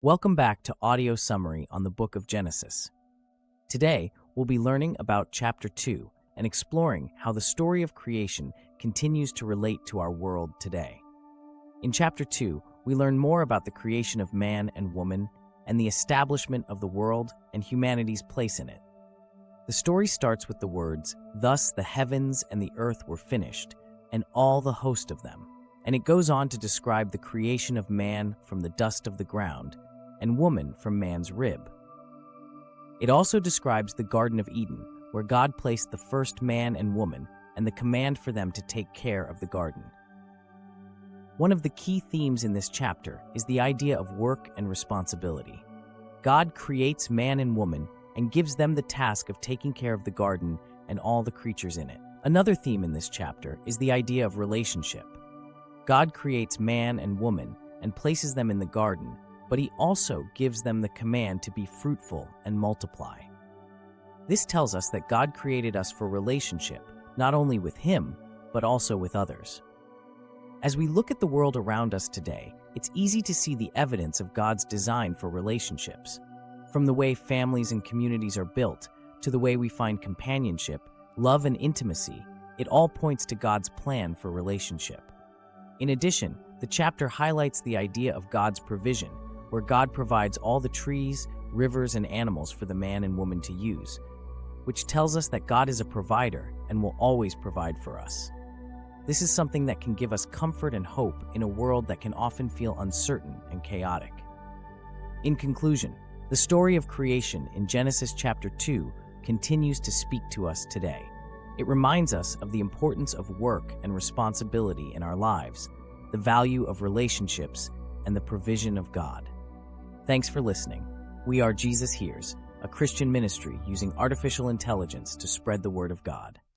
Welcome back to Audio Summary on the Book of Genesis. Today, we'll be learning about Chapter 2 and exploring how the story of creation continues to relate to our world today. In Chapter 2, we learn more about the creation of man and woman and the establishment of the world and humanity's place in it. The story starts with the words, "Thus the heavens and the earth were finished, and all the host of them." And it goes on to describe the creation of man from the dust of the ground and woman from man's rib. It also describes the Garden of Eden, where God placed the first man and woman and the command for them to take care of the garden. One of the key themes in this chapter is the idea of work and responsibility. God creates man and woman and gives them the task of taking care of the garden and all the creatures in it. Another theme in this chapter is the idea of relationship. God creates man and woman and places them in the garden, but he also gives them the command to be fruitful and multiply. This tells us that God created us for relationship, not only with him, but also with others. As we look at the world around us today, it's easy to see the evidence of God's design for relationships. From the way families and communities are built, to the way we find companionship, love, and intimacy, it all points to God's plan for relationship. In addition, the chapter highlights the idea of God's provision, where God provides all the trees, rivers, and animals for the man and woman to use, which tells us that God is a provider and will always provide for us. This is something that can give us comfort and hope in a world that can often feel uncertain and chaotic. In conclusion, the story of creation in Genesis chapter 2 continues to speak to us today. It reminds us of the importance of work and responsibility in our lives, the value of relationships, and the provision of God. Thanks for listening. We are Jesus Hears, a Christian ministry using artificial intelligence to spread the word of God.